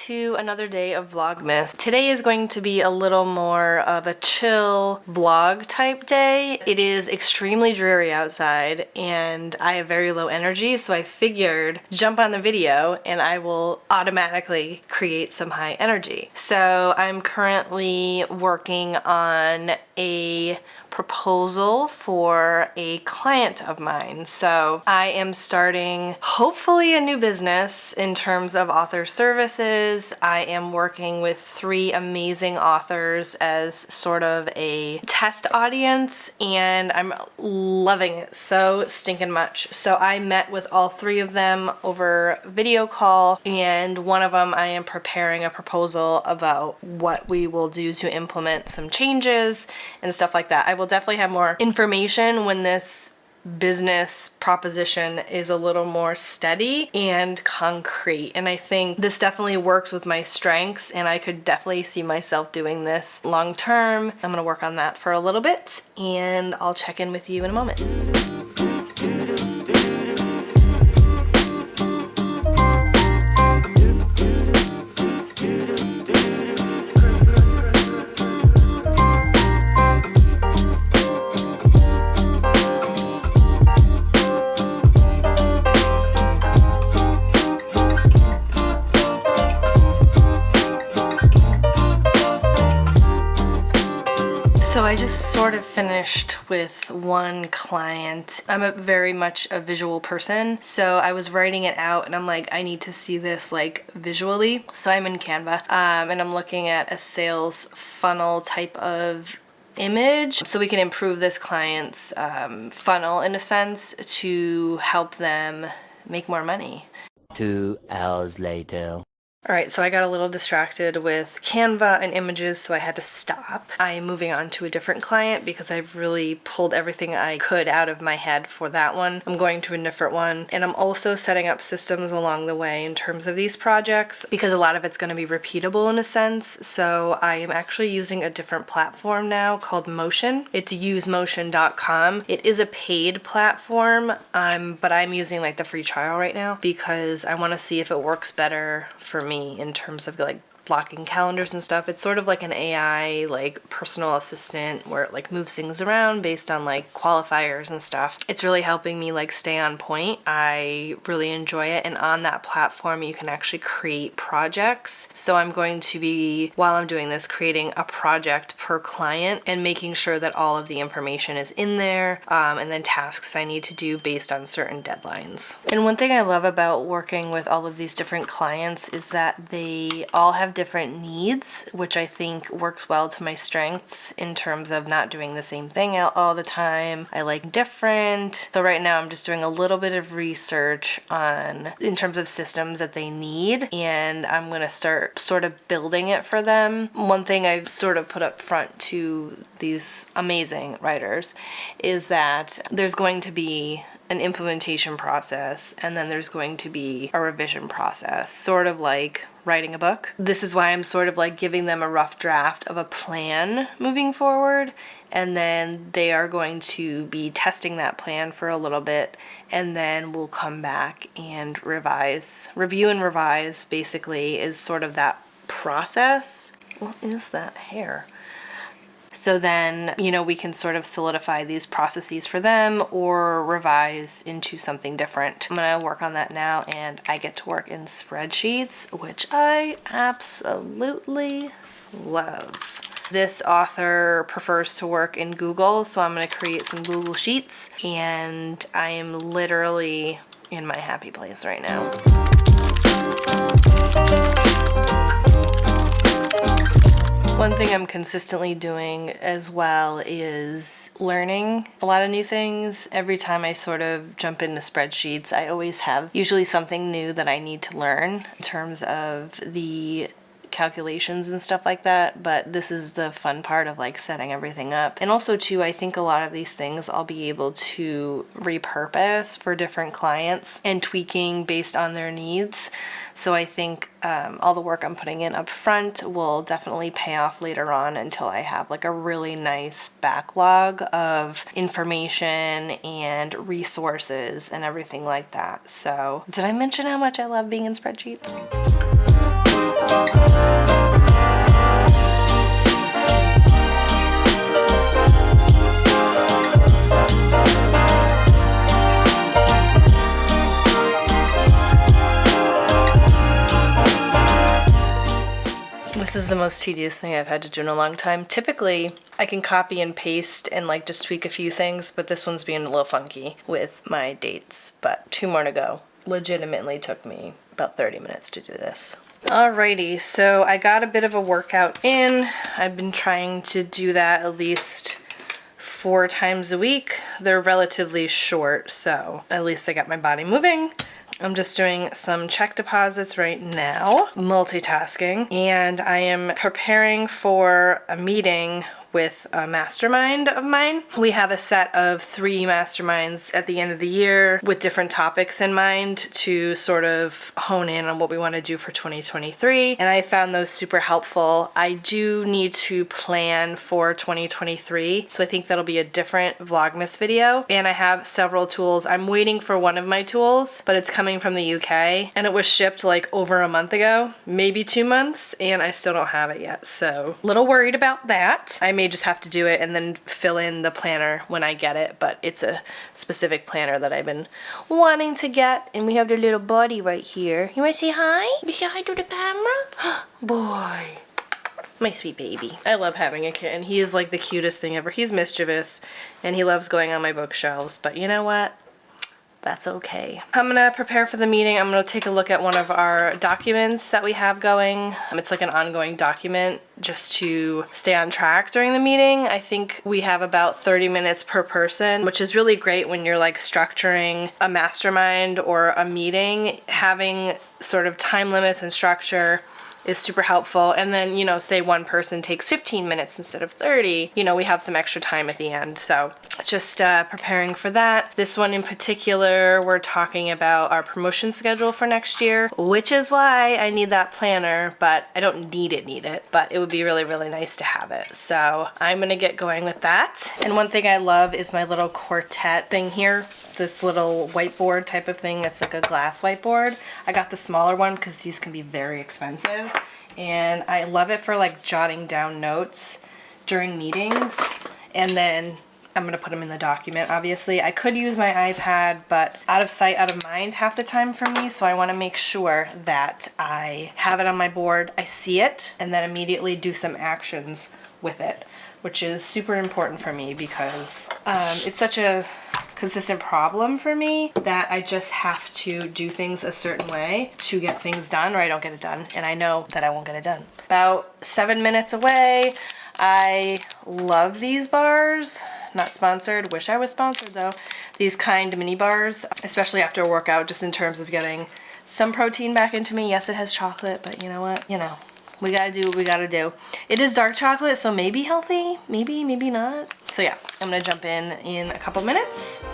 to another day of Vlogmas. Today is going to be a little more of a chill vlog type day. It is extremely dreary outside and I have very low energy, so I figured jump on the video and I will automatically create some high energy. So I'm currently working on a proposal for a client of mine. So I am starting hopefully a new business in terms of author services. I am working with 3 amazing authors as sort of a test audience and I'm loving it so stinking much. So I met with all 3 of them over video call, and one of them I am preparing a proposal about what we will do to implement some changes and stuff like that. I will definitely have more information when this business proposition is a little more steady and concrete, and I think this definitely works with my strengths and I could definitely see myself doing this long term. I'm gonna work on that for a little bit and I'll check in with you in a moment. So I just sort of finished with one client. I'm very much a visual person, so I was writing it out and I'm like, I need to see this like visually. So I'm in Canva and I'm looking at a sales funnel type of image so we can improve this client's funnel in a sense to help them make more money. 2 hours later. Alright, so I got a little distracted with Canva and images, so I had to stop. I am moving on to a different client because I've really pulled everything I could out of my head for that one. I'm going to a different one, and I'm also setting up systems along the way in terms of these projects because a lot of it's going to be repeatable in a sense. So I am actually using a different platform now called Motion. It's usemotion.com. It is a paid platform, but I'm using like the free trial right now because I want to see if it works better for me in terms of like blocking calendars and stuff. It's sort of like an AI like personal assistant where it like moves things around based on like qualifiers and stuff. It's really helping me like stay on point. I really enjoy it, and on that platform you can actually create projects. So I'm going to be, while I'm doing this, creating a project per client and making sure that all of the information is in there and then tasks I need to do based on certain deadlines. And one thing I love about working with all of these different clients is that they all have different needs, which I think works well to my strengths in terms of not doing the same thing all the time. I like different. So right now I'm just doing a little bit of research in terms of systems that they need, and I'm gonna start sort of building it for them. One thing I've sort of put up front to these amazing writers is that there's going to be an implementation process and then there's going to be a revision process, sort of like writing a book. This is why I'm sort of like giving them a rough draft of a plan moving forward, and then they are going to be testing that plan for a little bit, and then we'll come back and review and revise basically is sort of that process. What is that hair? So then, you know, we can sort of solidify these processes for them or revise into something different. I'm gonna work on that now, and I get to work in spreadsheets, which I absolutely love. This author prefers to work in Google, so I'm gonna create some Google Sheets, and I am literally in my happy place right now. One thing I'm consistently doing as well is learning a lot of new things. Every time I sort of jump into spreadsheets, I always have usually something new that I need to learn in terms of the calculations and stuff like that, but this is the fun part of like setting everything up. And also too, I think a lot of these things I'll be able to repurpose for different clients and tweaking based on their needs. So I think all the work I'm putting in up front will definitely pay off later on until I have like a really nice backlog of information and resources and everything like that. So did I mention how much I love being in spreadsheets? This is the most tedious thing I've had to do in a long time. Typically, I can copy and paste and like just tweak a few things, but this one's being a little funky with my dates. But 2 more to go. Legitimately took me about 30 minutes to do this. Alrighty, so I got a bit of a workout in. I've been trying to do that at least 4 times a week. They're relatively short, so at least I got my body moving. I'm just doing some check deposits right now, multitasking, and I am preparing for a meeting with a mastermind of mine. We have a set of 3 masterminds at the end of the year with different topics in mind to sort of hone in on what we want to do for 2023, and I found those super helpful. I do need to plan for 2023, so I think that'll be a different vlogmas video, and I have several tools. I'm waiting for one of my tools, but it's coming from the UK, and it was shipped like over a month ago, maybe 2 months, and I still don't have it yet, so a little worried about that. I may just have to do it and then fill in the planner when I get it, but it's a specific planner that I've been wanting to get. And we have the little buddy right here. You want to say hi? You say hi to the camera? Boy. My sweet baby. I love having a kitten. He is like the cutest thing ever. He's mischievous and he loves going on my bookshelves, but you know what? That's okay. I'm gonna prepare for the meeting. I'm gonna take a look at one of our documents that we have going. It's like an ongoing document just to stay on track during the meeting. I think we have about 30 minutes per person, which is really great when you're like structuring a mastermind or a meeting. Having sort of time limits and structure is super helpful. And then, you know, say one person takes 15 minutes instead of 30, you know, we have some extra time at the end. So just preparing for that. This one in particular, we're talking about our promotion schedule for next year, which is why I need that planner, but I don't need it, but it would be really, really nice to have it. So I'm gonna get going with that. And one thing I love is my little quartet thing here. This little whiteboard type of thing. It's like a glass whiteboard. I got the smaller one because these can be very expensive. And I love it for like jotting down notes during meetings. And then I'm gonna put them in the document, obviously. I could use my iPad, but out of sight, out of mind half the time for me. So I wanna make sure that I have it on my board, I see it, and then immediately do some actions with it, which is super important for me because it's such a consistent problem for me that I just have to do things a certain way to get things done or I don't get it done, and I know that I won't get it done. About 7 minutes away. I love these bars. Not sponsored. Wish I was sponsored though. These Kind mini bars, especially after a workout, just in terms of getting some protein back into me. Yes, it has chocolate, but you know what? You know, we gotta do what we gotta do. It is dark chocolate, so maybe healthy, maybe not. So yeah, I'm gonna jump in a couple minutes.